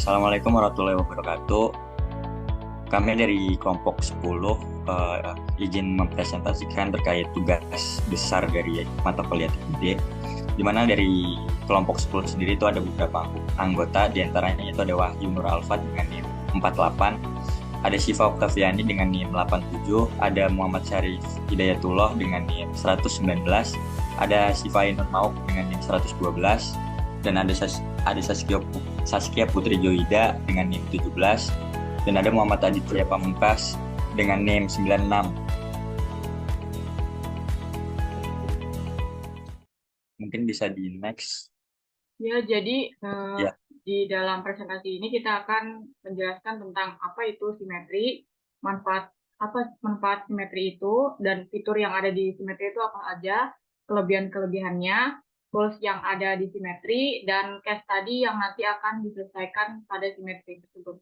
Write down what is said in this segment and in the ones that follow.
Assalamualaikum warahmatullahi wabarakatuh. Kami dari kelompok 10 izin mempresentasikan terkait tugas besar dari mata kuliah TPD, di mana dari kelompok 10 sendiri itu ada beberapa anggota, diantaranya itu ada Wahyu Nur Alfat dengan NIM 48, ada Syifa Oktaviani dengan NIM 87, ada Muhammad Syarif Hidayatullah dengan NIM 119, ada Syifa Ainun Mauk dengan NIM 112, dan ada Saskia Putri Joida dengan NIM 17, dan ada Muhammad Aditya Pamungkas dengan NIM 96. Mungkin bisa di next. Ya, jadi Ya, di dalam presentasi ini kita akan menjelaskan tentang apa itu simetri, manfaat simetri itu, dan fitur yang ada di simetri itu apa aja, kelebihan-kelebihannya, tools yang ada di simetri, dan case study yang nanti akan diselesaikan pada simetri tersebut.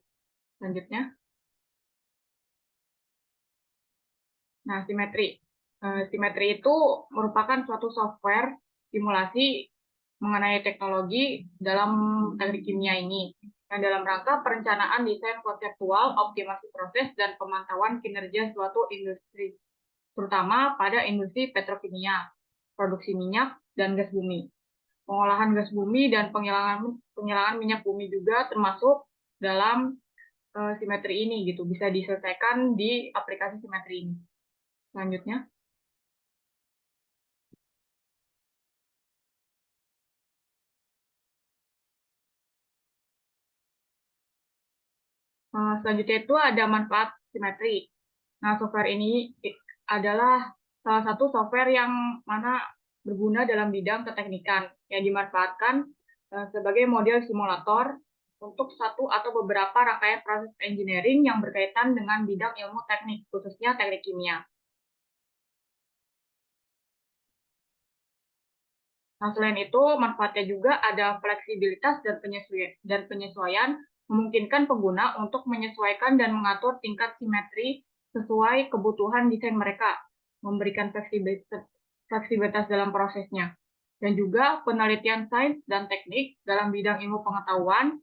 Selanjutnya, nah simetri. Simetri itu merupakan suatu software simulasi mengenai teknologi dalam teknik kimia ini, yang dalam rangka perencanaan desain konseptual, optimasi proses, dan pemantauan kinerja suatu industri, terutama pada industri petrokimia, produksi minyak, dan gas bumi. Pengolahan gas bumi dan penghilangan minyak bumi juga termasuk dalam simetri ini, gitu. Bisa diselesaikan di aplikasi simetri ini. Selanjutnya. Selanjutnya itu ada manfaat simetri. Nah, software ini adalah salah satu software yang mana berguna dalam bidang keteknikan yang dimanfaatkan sebagai model simulator untuk satu atau beberapa rangkaian proses engineering yang berkaitan dengan bidang ilmu teknik, khususnya teknik kimia. Nah, selain itu, manfaatnya juga ada fleksibilitas dan penyesuaian, memungkinkan pengguna untuk menyesuaikan dan mengatur tingkat simetri sesuai kebutuhan desain mereka, memberikan fleksibilitas dalam prosesnya. Dan juga penelitian sains dan teknik dalam bidang ilmu pengetahuan,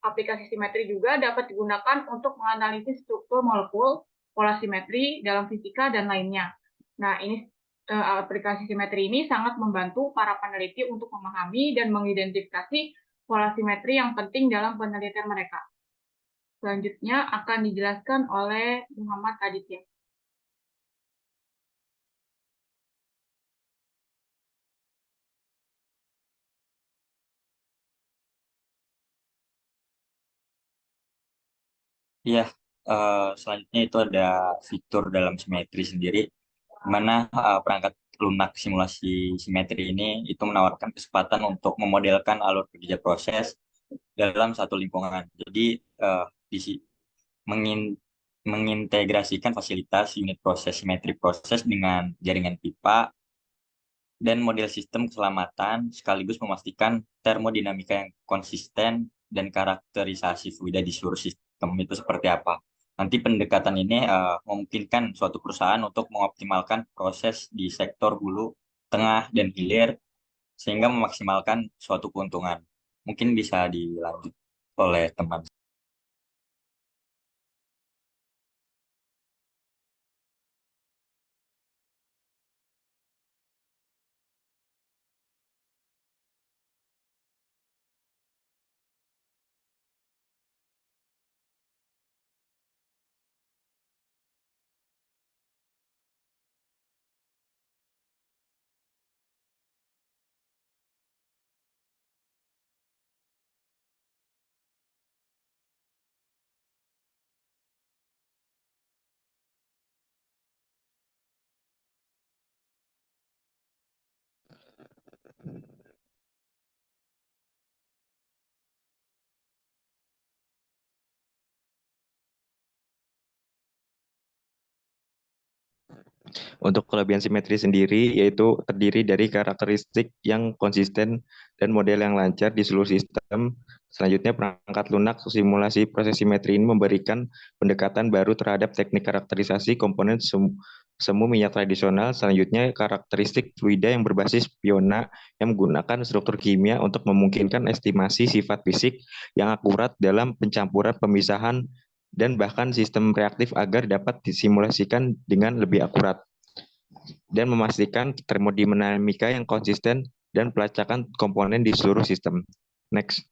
aplikasi simetri juga dapat digunakan untuk menganalisis struktur molekul, pola simetri dalam fisika, dan lainnya. Nah, ini aplikasi simetri ini sangat membantu para peneliti untuk memahami dan mengidentifikasi pola simetri yang penting dalam penelitian mereka. Selanjutnya akan dijelaskan oleh Muhammad Aditya. iya. Selanjutnya itu ada fitur dalam simetri sendiri, di mana perangkat lunak simulasi simetri ini itu menawarkan kesempatan untuk memodelkan alur kerja proses dalam satu lingkungan. Jadi eh, di mengin- mengintegrasikan fasilitas unit proses simetri proses dengan jaringan pipa dan model sistem keselamatan sekaligus memastikan termodinamika yang konsisten dan karakterisasi fluida di seluruh sistem itu seperti apa. Nanti pendekatan ini memungkinkan suatu perusahaan untuk mengoptimalkan proses di sektor hulu, tengah, dan hilir sehingga memaksimalkan suatu keuntungan. Mungkin bisa dilanjut oleh teman. Untuk kelebihan simetri sendiri, yaitu terdiri dari karakteristik yang konsisten dan model yang lancar di seluruh sistem. Selanjutnya, perangkat lunak simulasi proses simetri ini memberikan pendekatan baru terhadap teknik karakterisasi komponen semu minyak tradisional. Selanjutnya, karakteristik fluida yang berbasis piona yang menggunakan struktur kimia untuk memungkinkan estimasi sifat fisik yang akurat dalam pencampuran, pemisahan, dan bahkan sistem reaktif agar dapat disimulasikan dengan lebih akurat dan memastikan termodinamika yang konsisten dan pelacakan komponen di seluruh sistem. Next.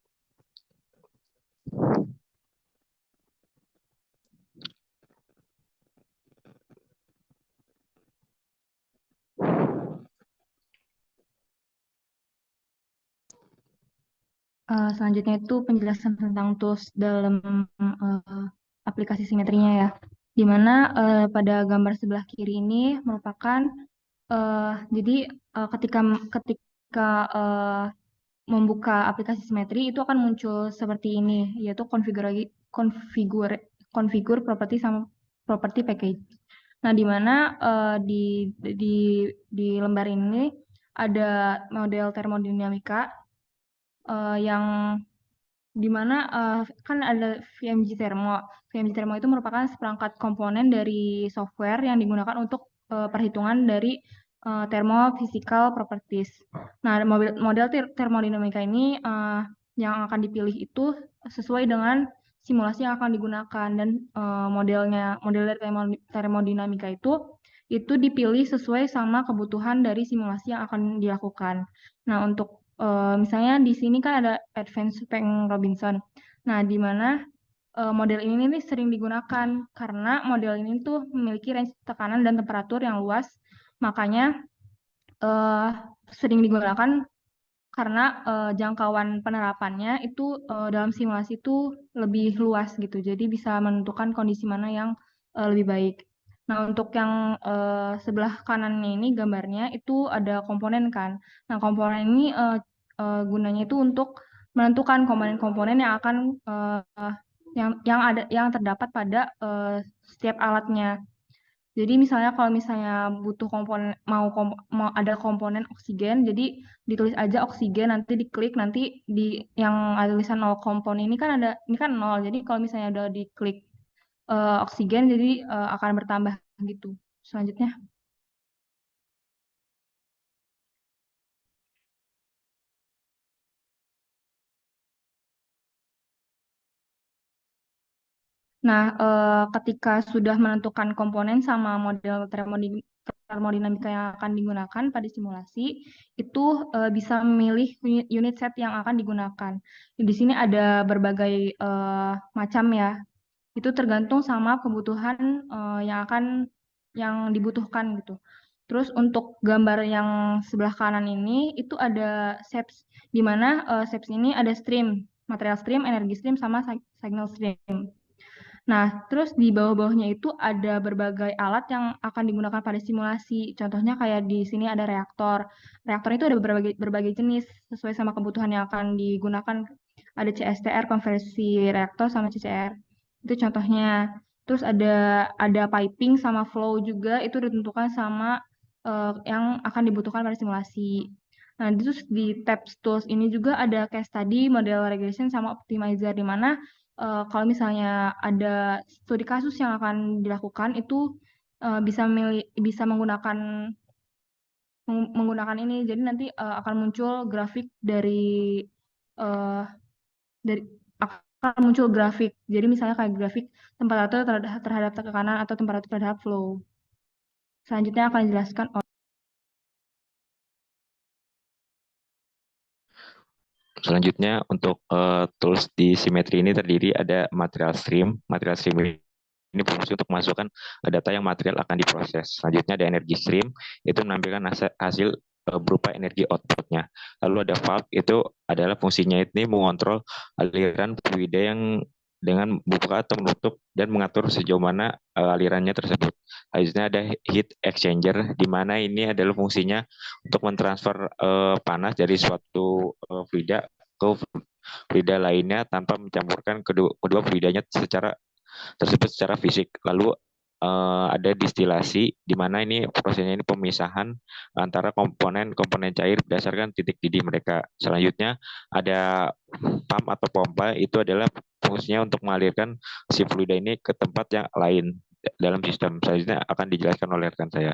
Selanjutnya itu penjelasan tentang tools dalam aplikasi simetrinya ya. Di mana pada gambar sebelah kiri ini merupakan jadi ketika membuka aplikasi simetri itu akan muncul seperti ini, yaitu konfigur properti sama property package. Nah, di mana di lembar ini ada model termodinamika yang dimana kan ada VMG Thermo. VMG Thermo itu merupakan seperangkat komponen dari software yang digunakan untuk perhitungan dari thermophysical properties. Nah, model termodinamika ini yang akan dipilih itu sesuai dengan simulasi yang akan digunakan, dan model dari termodinamika itu dipilih sesuai sama kebutuhan dari simulasi yang akan dilakukan. Nah, untuk misalnya di sini kan ada Advanced Peng Robinson. Nah, di mana model ini nih sering digunakan karena model ini tuh memiliki range tekanan dan temperatur yang luas, makanya sering digunakan karena jangkauan penerapannya itu dalam simulasi itu lebih luas gitu. Jadi bisa menentukan kondisi mana yang lebih baik. Nah, untuk yang sebelah kanan ini gambarnya itu ada komponen kan. Nah, komponen ini gunanya itu untuk menentukan komponen-komponen yang akan yang terdapat pada setiap alatnya. Jadi misalnya kalau misalnya butuh komponen mau ada komponen oksigen, jadi ditulis aja oksigen, nanti diklik, nanti di yang ada tulisan 0 komponen ini kan ini kan 0. Jadi kalau misalnya udah diklik oksigen, jadi akan bertambah gitu. Selanjutnya. Nah, ketika sudah menentukan komponen sama model termodinamika yang akan digunakan pada simulasi, itu bisa memilih unit set yang akan digunakan. Di sini ada berbagai macam ya. Itu tergantung sama kebutuhan yang dibutuhkan gitu. Terus untuk gambar yang sebelah kanan ini itu ada SEPS, di mana SEPS ini ada stream, material stream, energi stream, sama signal stream. Nah, terus di bawah-bawahnya itu ada berbagai alat yang akan digunakan pada simulasi. Contohnya kayak di sini ada reaktor. Reaktor itu ada berbagai jenis sesuai sama kebutuhan yang akan digunakan. Ada CSTR, konversi reaktor, sama CCR. Itu contohnya. Terus ada piping sama flow juga, itu ditentukan sama yang akan dibutuhkan pada simulasi. Nah, terus di tab tools ini juga ada case study, model regression, sama optimizer, di mana kalau misalnya ada studi kasus yang akan dilakukan itu bisa menggunakan ini. Jadi nanti akan muncul grafik uh, dari akan muncul grafik. Jadi misalnya kayak grafik temperatur terhadap tekanan atau temperatur terhadap flow. Selanjutnya akan dijelaskan. Selanjutnya untuk tools di simetri ini terdiri ada material stream. Material stream ini berfungsi untuk memasukkan data yang material akan diproses. Selanjutnya ada energy stream, itu menampilkan hasil berupa energi outputnya. Lalu ada valve, itu adalah fungsinya ini mengontrol aliran fluida yang dengan buka atau menutup dan mengatur sejauh mana alirannya tersebut. Selanjutnya ada heat exchanger, di mana ini adalah fungsinya untuk mentransfer panas dari suatu fluida ke fluida lainnya tanpa mencampurkan kedua fluidanya tersebut secara fisik. Lalu ada distilasi, di mana ini prosesnya ini pemisahan antara komponen cair berdasarkan titik didih mereka. Selanjutnya ada pump atau pompa, itu adalah fungsinya untuk mengalirkan si fluida ini ke tempat yang lain. dalam sistem. Selanjutnya akan dijelaskan oleh rekan saya.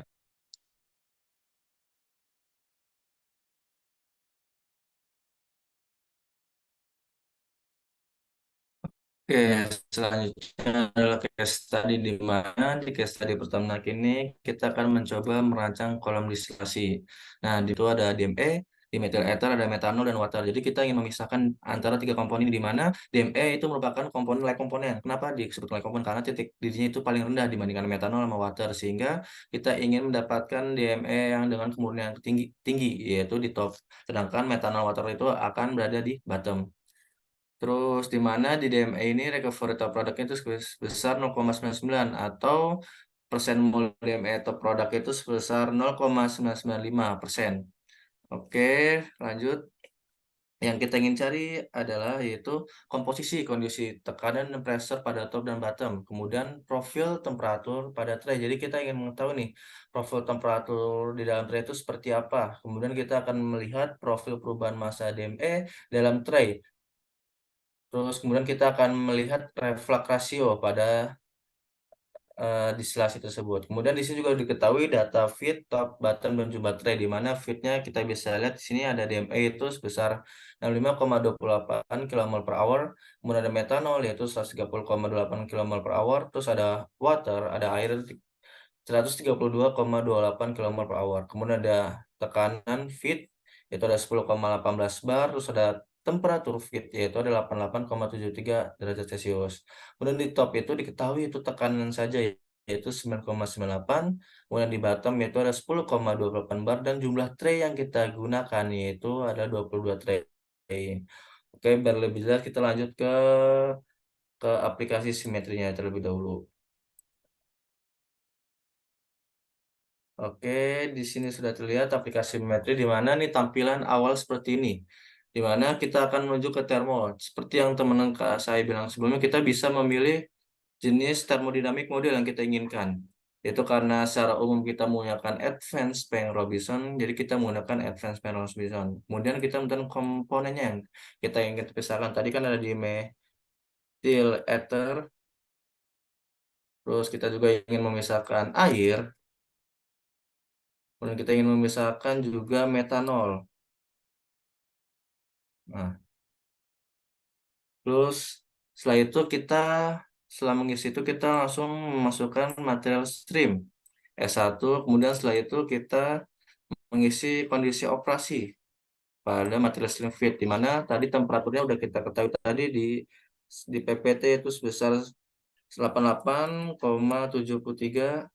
Oke, selanjutnya adalah case study di mana di case study pertama ini kita akan mencoba merancang kolom distilasi. Nah, di situ ada DME, dimethyl ether, ada metanol dan water. Jadi kita ingin memisahkan antara tiga komponen di mana DME itu merupakan komponen like komponen. Kenapa disebut like komponen? Karena titik didihnya itu paling rendah dibandingkan metanol sama water, sehingga kita ingin mendapatkan DME yang dengan kemurnian yang tinggi yaitu di top. Sedangkan metanol water itu akan berada di bottom. Terus di mana di DME ini recovery top produknya itu sebesar 0,99 atau persen mol DME top produk itu sebesar 0,995%. Oke, lanjut. Yang kita ingin cari adalah yaitu komposisi kondisi tekanan dan pressure pada top dan bottom. Kemudian profil temperatur pada tray. Jadi kita ingin mengetahui nih profil temperatur di dalam tray itu seperti apa. Kemudian kita akan melihat profil perubahan massa DME dalam tray. Terus kemudian kita akan melihat reflux ratio pada distilasi tersebut. Kemudian di sini juga diketahui data feed, top, bottom, dan jumlah tray, di mana feednya kita bisa lihat di sini ada DME itu sebesar 65,28 kmol per hour, kemudian ada metanol yaitu 130,8 kmol per hour, terus ada water, ada air 132,28 kmol per hour. Kemudian ada tekanan feed yaitu ada 10,18 bar, terus ada temperatur feed yaitu ada 88,73 derajat Celcius. Kemudian di top itu diketahui itu tekanan saja yaitu 9,98, kemudian di bottom yaitu ada 10,28 bar dan jumlah tray yang kita gunakan yaitu ada 22 tray. Oke, biar lebih jelas kita lanjut ke aplikasi simetrinya terlebih dahulu. Oke, di sini sudah terlihat aplikasi simetri di mana nih tampilan awal seperti ini. Di mana kita akan menuju ke thermal. Seperti yang teman-teman saya bilang sebelumnya, kita bisa memilih jenis thermodynamic model yang kita inginkan. Itu karena secara umum kita menggunakan Advanced Payne-Robinson, jadi kita menggunakan Advanced Payne-Robinson. Kemudian kita menggunakan komponennya yang kita ingin pisahkan. Tadi kan ada di methyl ether, terus kita juga ingin memisahkan air, kemudian kita ingin memisahkan juga metanol. Nah, terus setelah itu setelah mengisi itu kita langsung memasukkan material stream S1, kemudian setelah itu kita mengisi kondisi operasi pada material stream feed, di mana tadi temperaturnya udah kita ketahui tadi di PPT itu sebesar 88,73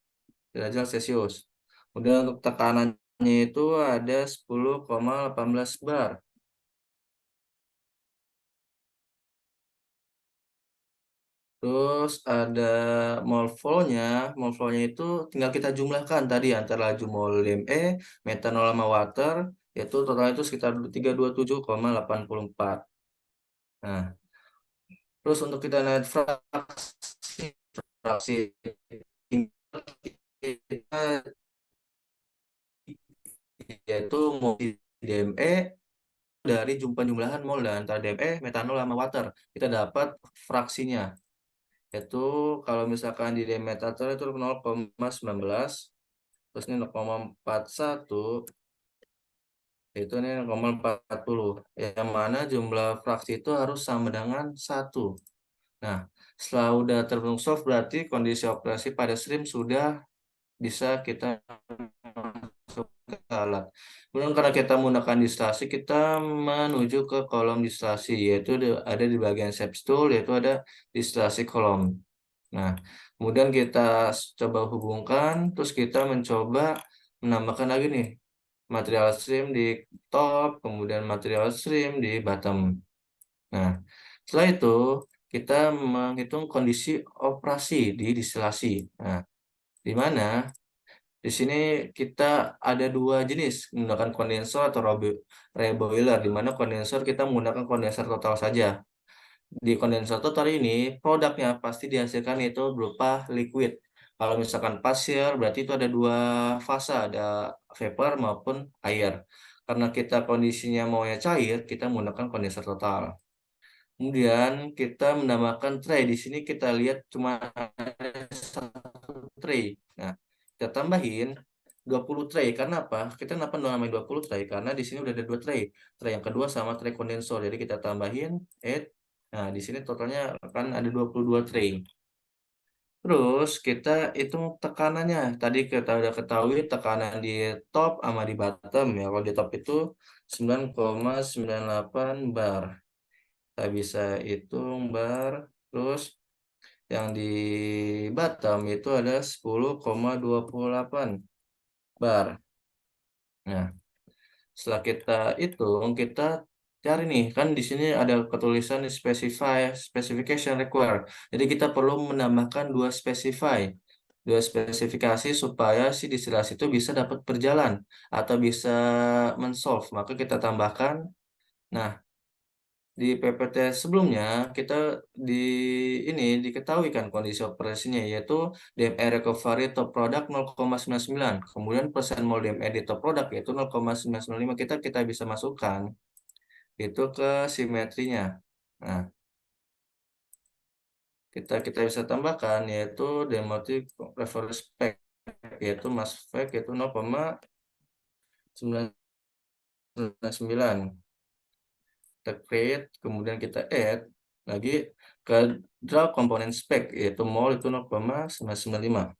derajat Celcius. Kemudian untuk tekanannya itu ada 10,18 bar. Terus ada mol flow-nya itu tinggal kita jumlahkan tadi antara laju mol DME, metanol sama water, yaitu total itu sekitar 327,84. Nah, terus untuk kita lihat fraksi kita yaitu mol DME dari jumlahan mol dan antara DME, metanol sama water. Kita dapat fraksinya. Itu kalau misalkan di diameter itu 0,19, terus ini 0,41, itu ini 0,40, yang mana jumlah fraksi itu harus sama dengan 1. Nah, setelah udah terbentuk soft, berarti kondisi operasi pada stream sudah bisa kita masuk ke alat. Kemudian karena kita menggunakan distilasi, kita menuju ke kolom distilasi, yaitu ada di bagian shape tool, yaitu ada distilasi kolom. Nah, kemudian kita coba hubungkan, terus kita mencoba menambahkan lagi nih material stream di top, kemudian material stream di bottom. Nah, setelah itu kita menghitung kondisi operasi di distilasi. Nah, di mana di sini kita ada dua jenis menggunakan kondensor atau reboiler, di mana kondensor kita menggunakan kondensor total saja. Di kondensor total ini produknya pasti dihasilkan itu berupa liquid. Kalau misalkan pasir berarti itu ada dua fase, ada vapor maupun air. Karena kita kondisinya maunya cair, kita menggunakan kondensor total. Kemudian kita menambahkan tray. Di sini kita lihat cuma ada satu tray. Nah, kita tambahin 20 tray. Karena apa? Kita kenapa namanya 20 tray? Karena di sini udah ada 2 tray. Tray yang kedua sama tray kondensor. Jadi kita tambahin add. Nah, di sini totalnya akan ada 22 tray. Terus kita hitung tekanannya. Tadi kita udah ketahui tekanan di top sama di bottom ya. Kalau di top itu 9,98 bar. Kita bisa hitung bar. Terus yang di bottom itu ada 10,28 bar. Nah, setelah kita hitung, kita cari nih, kan di sini ada ketulisan specification require. Jadi kita perlu menambahkan dua spesifikasi supaya si distilasi itu bisa dapat berjalan atau bisa mensolve. Maka kita tambahkan. Nah, di PPT sebelumnya kita di ini diketahui kan kondisi operasinya, yaitu DME recovery top product 0,99, kemudian persen mol DME di top product yaitu 0,995. Kita bisa masukkan itu ke simetrinya. Nah, kita bisa tambahkan yaitu demotic reference spec yaitu mass spec yaitu 0,999. Kita create, kemudian kita add lagi ke draw komponen spec yaitu mol itu 0,995.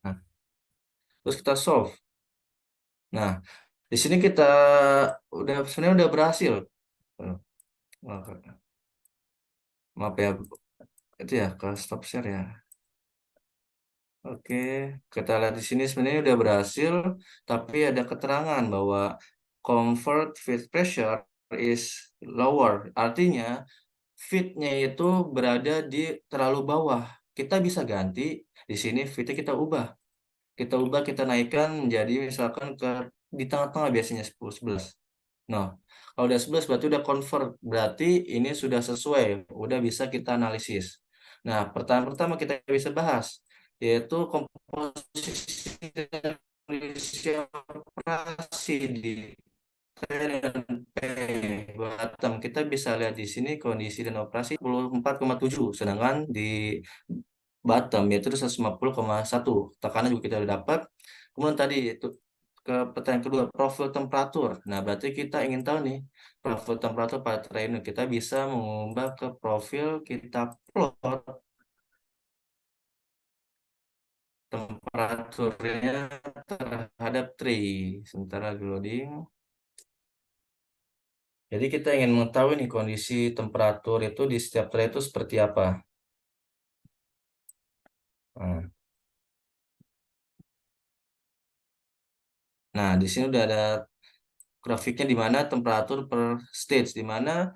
Nah, terus kita solve. Nah, di sini kita sebenarnya udah berhasil. Maaf ya, itu ya ke stop share ya. Oke, kita lihat di sini sebenarnya udah berhasil, tapi ada keterangan bahwa convert feed pressure is lower. Artinya feed-nya itu berada di terlalu bawah. Kita bisa ganti di sini feed-nya kita ubah. Kita naikkan menjadi misalkan di tengah-tengah biasanya 10-11. Nah, kalau udah 11 berarti udah convert. Berarti ini sudah sesuai, udah bisa kita analisis. Nah, pertanyaan pertama kita bisa bahas yaitu komposisi dan kondisi operasi di T dan P bottom. Kita bisa lihat di sini kondisi dan operasi 24,7, sedangkan di bottom yaitu 150,1. Tekanan juga kita udah dapat. Kemudian tadi itu ke pertanyaan kedua, profil temperatur. Nah, berarti kita ingin tahu nih profil temperatur pada tray ini. Kita bisa mengubah ke profil, kita plot temperaturnya terhadap tray. Sementara lagi loading. Jadi kita ingin mengetahui nih kondisi temperatur itu di setiap tray itu seperti apa. Nah, di sini udah ada grafiknya di mana temperatur per stage, di mana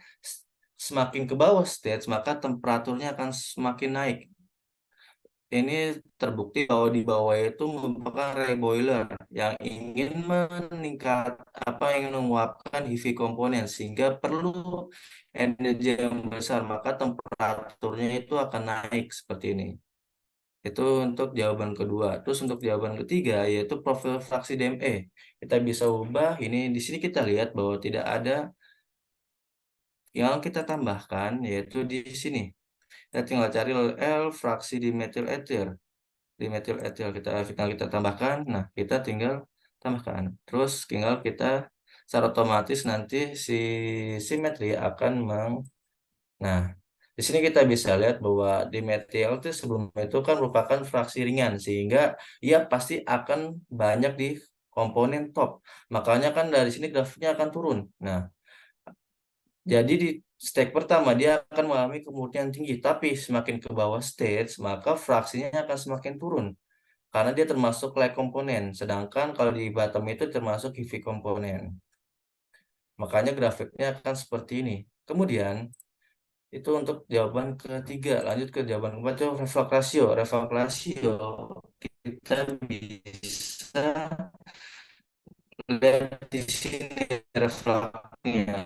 semakin ke bawah stage maka temperaturnya akan semakin naik. Ini terbukti bahwa di bawah itu merupakan reboiler yang ingin ingin menguapkan heavy komponen sehingga perlu energi yang besar, maka temperaturnya itu akan naik seperti ini. Itu untuk jawaban kedua. Terus untuk jawaban ketiga yaitu profil fraksi DME. Kita bisa ubah ini, di sini kita lihat bahwa tidak ada yang kita tambahkan yaitu di sini. Kita tinggal cari L fraksi di metil etir. Di metil etil kita tambahkan. Nah, kita tinggal tambahkan. Terus tinggal kita secara otomatis nanti si simetri akan Nah, di sini kita bisa lihat bahwa di metil itu sebelumnya itu kan merupakan fraksi ringan sehingga ia pasti akan banyak di komponen top. Makanya kan dari sini grafiknya akan turun. Nah, jadi di stage pertama dia akan mengalami kemurnian tinggi, tapi semakin ke bawah stage maka fraksinya akan semakin turun karena dia termasuk light komponen. Sedangkan kalau di bottom itu termasuk heavy komponen. Makanya grafiknya akan seperti ini. Kemudian itu untuk jawaban ketiga. Lanjut ke jawaban keempat itu reflux ratio. Reflux ratio kita bisa lihat di sini refluxnya.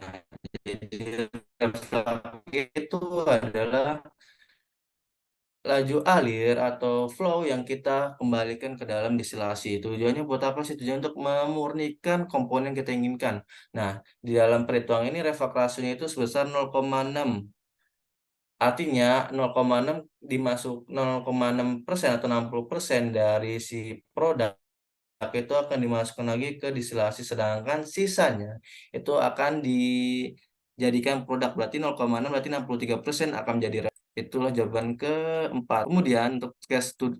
Jadi reflux itu adalah laju alir atau flow yang kita kembalikan ke dalam distilasi. Tujuannya buat apa sih? Tujuan untuk memurnikan komponen yang kita inginkan. Nah, di dalam perhitungan ini reflux ratio-nya itu sebesar 0,6 Artinya 0,6 dimasuk 0,6% atau 60% dari si produk itu akan dimasukkan lagi ke distilasi, sedangkan sisanya itu akan dijadikan produk. Berarti 0,6 berarti 63% akan menjadi itulah jawaban keempat. Kemudian untuk studi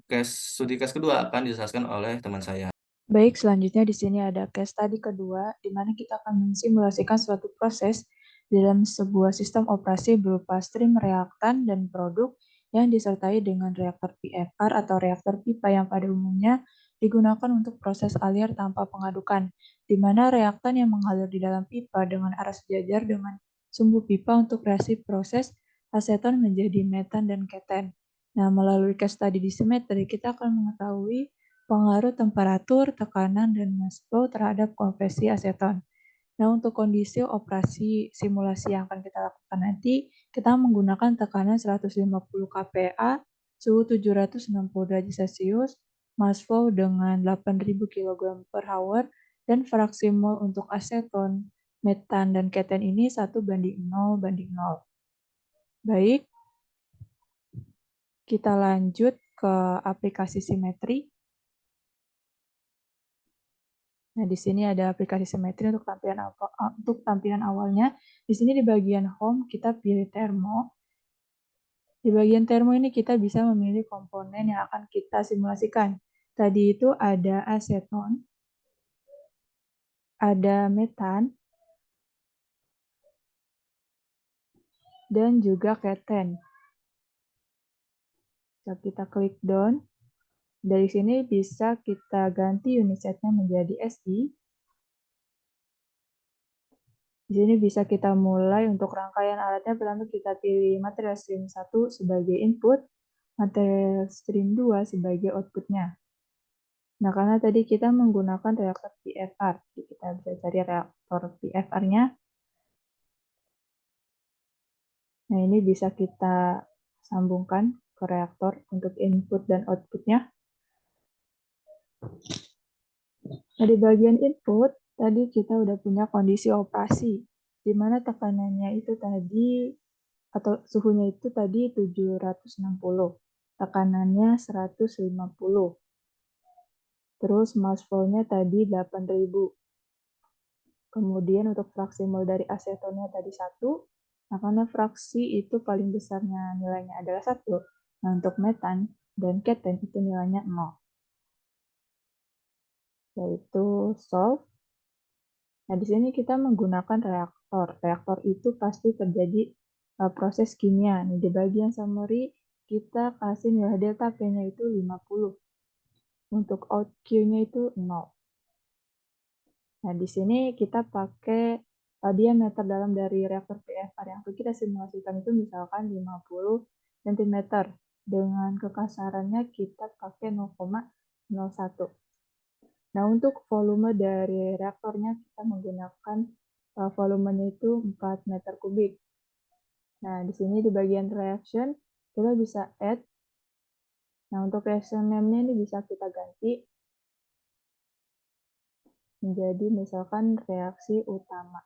case kedua akan dijelaskan oleh teman saya. Baik, selanjutnya di sini ada case study kedua, di mana kita akan mensimulasikan suatu proses dalam sebuah sistem operasi berupa stream reaktan dan produk yang disertai dengan reaktor PFR atau reaktor pipa yang pada umumnya digunakan untuk proses alir tanpa pengadukan, di mana reaktan yang mengalir di dalam pipa dengan arah sejajar dengan sumbu pipa untuk reaksi proses aseton menjadi metan dan keten. Nah, melalui case study disimetri, kita akan mengetahui pengaruh temperatur, tekanan, dan mass flow terhadap konversi aseton. Nah, untuk kondisi operasi simulasi yang akan kita lakukan nanti, kita menggunakan tekanan 150 kPa, suhu 760 derajat Celcius, mass flow dengan 8.000 kg per hour, dan fraksi mol untuk aseton, metan, dan keten ini 1:0:0. Baik, kita lanjut ke aplikasi simetri. Nah, di sini ada aplikasi simetri untuk tampilan awalnya. Di sini di bagian home kita pilih termo. Di bagian termo ini kita bisa memilih komponen yang akan kita simulasikan. Tadi itu ada aseton, ada metan, dan juga keten. So, kita klik down. Dari sini bisa kita ganti unit setnya menjadi SI. Di sini bisa kita mulai untuk rangkaian alatnya. Pertama kita pilih material stream 1 sebagai input, material stream 2 sebagai outputnya. Nah, karena tadi kita menggunakan reaktor PFR, jadi kita bisa cari reaktor PFR-nya. Nah, ini bisa kita sambungkan ke reaktor untuk input dan outputnya. Nah, di bagian input, tadi kita udah punya kondisi operasi, di mana tekanannya itu tadi, atau suhunya itu tadi 760, tekanannya 150, terus mass flow-nya tadi 8.000. Kemudian untuk fraksi mol dari asetonnya tadi 1, nah karena fraksi itu paling besarnya nilainya adalah 1, nah untuk metan dan keten itu nilainya 0. Yaitu solve. Nah, di sini kita menggunakan reaktor. Reaktor itu pasti terjadi proses kimia. Nih, di bagian summary, kita kasih nilai delta P-nya itu 50. Untuk out Q-nya itu 0. Nah, di sini kita pakai diameter dalam dari reaktor PFR yang kita simulasikan itu misalkan 50 cm. Dengan kekasarannya kita pakai 0,01. Nah, untuk volume dari reaktornya kita menggunakan volumenya itu 4 meter kubik. Nah, di sini di bagian reaction kita bisa add. Nah, untuk reaction name-nya ini bisa kita ganti menjadi misalkan reaksi utama.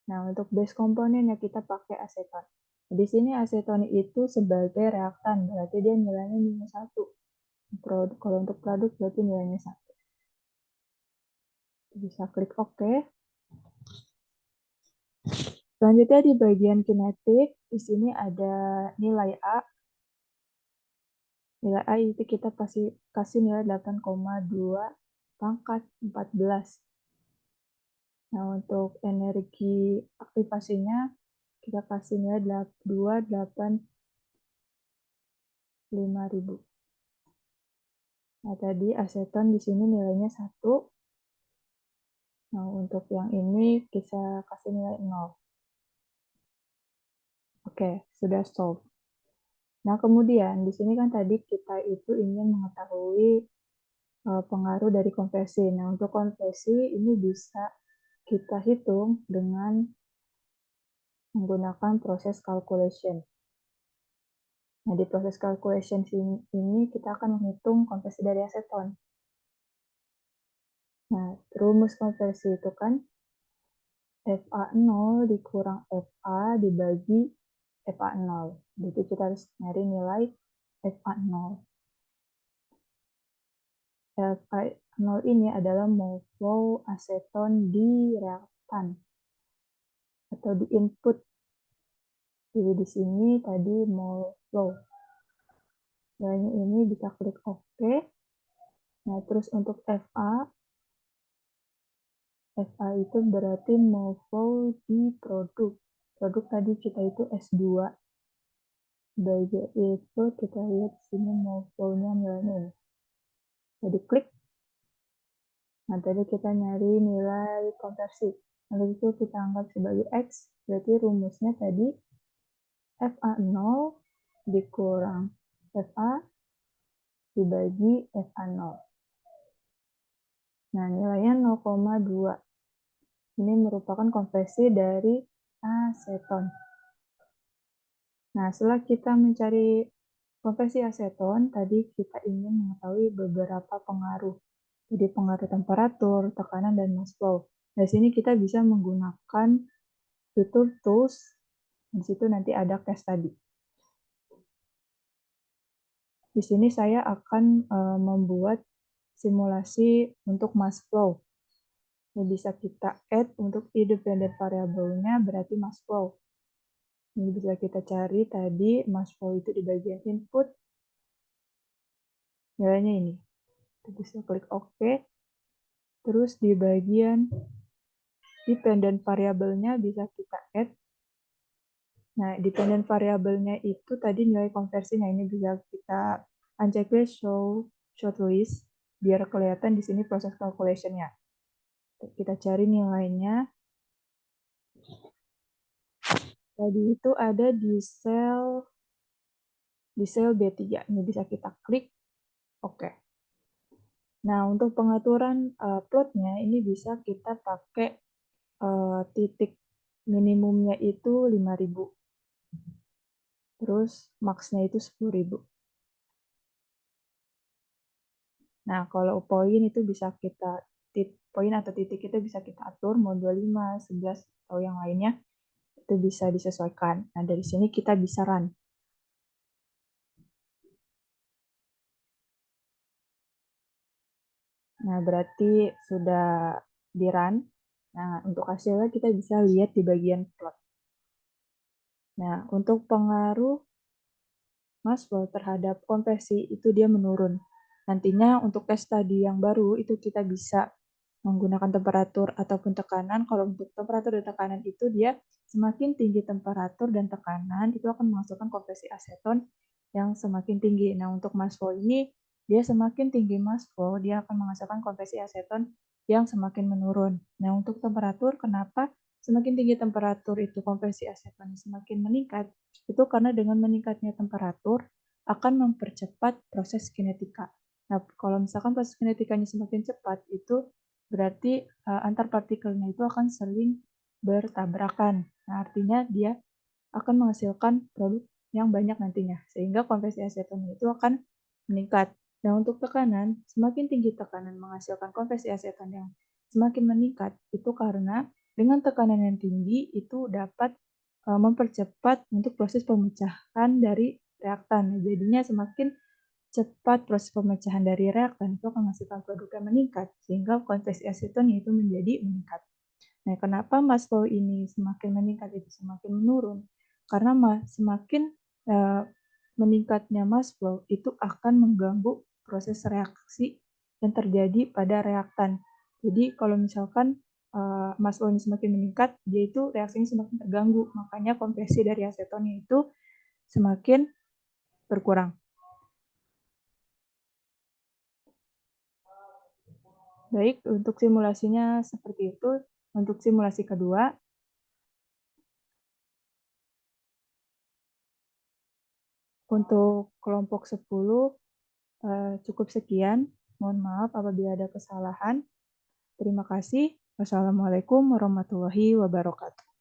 Nah, untuk base komponennya kita pakai aseton. Di sini aseton itu sebagai reaktan, berarti dia nilainya minus 1. Kalau untuk produk berarti nilainya 1. Bisa klik OK. Selanjutnya di bagian kinetik, di sini ada nilai A. Nilai A itu kita kasih nilai 8,2 pangkat 14. Nah, untuk energi aktivasinya, kita kasih nilai 285.000. Nah, tadi aseton di sini nilainya 1. Nah, untuk yang ini kita kasih nilai 0. Oke, sudah solve. Nah, kemudian di sini kan tadi kita itu ingin mengetahui pengaruh dari konversi. Nah, untuk konversi ini bisa kita hitung dengan menggunakan proses calculation. Nah, di proses calculation ini kita akan menghitung konversi dari aseton. Nah, rumus konversi itu kan FA0 dikurang FA dibagi FA0. Berarti kita harus nyari nilai FA0. FA0 ini adalah mole flow aseton di reaktan atau di input. Jadi di sini tadi mole flow. Nilainya ini bisa klik OK. Nah, terus untuk FA itu berarti mole flow di produk. Produk tadi kita itu S2. Bagi itu kita lihat di sini mole flow-nya nilainya ini. Jadi klik. Nah, tadi kita nyari nilai konversi. Lalu itu kita anggap sebagai X. Berarti rumusnya tadi FA0 dikurang FA dibagi FA0. Nah, nilainya 0,2. Ini merupakan konversi dari aseton. Nah, setelah kita mencari konversi aseton, tadi kita ingin mengetahui beberapa pengaruh. Jadi pengaruh temperatur, tekanan, dan mass flow. Di sini kita bisa menggunakan fitur tools. Di situ nanti ada case study. Di sini saya akan membuat simulasi untuk mass flow. Ini bisa kita add untuk independent variable-nya berarti mass flow. Ini bisa kita cari tadi mass flow itu di bagian input. Nilainya ini. Kita bisa klik OK. Terus di bagian dependent variable-nya bisa kita add. Nah, dependent variable-nya itu tadi nilai konversinya. Ini bisa kita uncheck show list biar kelihatan di sini proses calculation-nya. Kita cari nilainya. Tadi itu ada di sel B3. Ini bisa kita klik OK. Nah, untuk pengaturan plotnya ini bisa kita pakai titik minimumnya itu 5.000. Terus max-nya itu 10.000. Nah, kalau poin itu bisa kita poin atau titik itu bisa kita atur mau 25, 11 atau yang lainnya. Itu bisa disesuaikan. Nah, dari sini kita bisa run. Nah, berarti sudah di-run. Nah, untuk hasilnya kita bisa lihat di bagian plot. Nah, untuk pengaruh mass flow terhadap konversi itu dia menurun. Nantinya untuk case study yang baru itu kita bisa menggunakan temperatur ataupun tekanan. Kalau untuk temperatur dan tekanan itu dia semakin tinggi temperatur dan tekanan itu akan menghasilkan konversi aseton yang semakin tinggi. Nah, untuk mass flow ini dia semakin tinggi mass flow, dia akan menghasilkan konversi aseton yang semakin menurun. Nah, untuk temperatur, kenapa semakin tinggi temperatur itu konversi aseton semakin meningkat? Itu karena dengan meningkatnya temperatur akan mempercepat proses kinetika. Nah, kalau misalkan proses kinetikanya semakin cepat, itu berarti antar partikelnya itu akan saling bertabrakan. Nah, artinya dia akan menghasilkan produk yang banyak nantinya, sehingga konversi asetonnya itu akan meningkat. Nah, untuk tekanan, semakin tinggi tekanan menghasilkan konversi aseton yang semakin meningkat, itu karena dengan tekanan yang tinggi itu dapat mempercepat untuk proses pemecahan dari reaktan. Jadinya semakin cepat proses pemecahan dari reaktan itu akan menghasilkan produk yang meningkat, sehingga konversi asetonnya itu menjadi meningkat. Nah, kenapa mass flow ini semakin meningkat itu semakin menurun? Karena semakin meningkatnya mass flow itu akan mengganggu proses reaksi yang terjadi pada reaktan. Jadi kalau misalkan mass flow ini semakin meningkat, dia itu reaksinya semakin terganggu. Makanya konversi dari asetonnya itu semakin berkurang. Baik, untuk simulasinya seperti itu. Untuk simulasi kedua, untuk kelompok 10 cukup sekian. Mohon maaf apabila ada kesalahan. Terima kasih. Wassalamualaikum warahmatullahi wabarakatuh.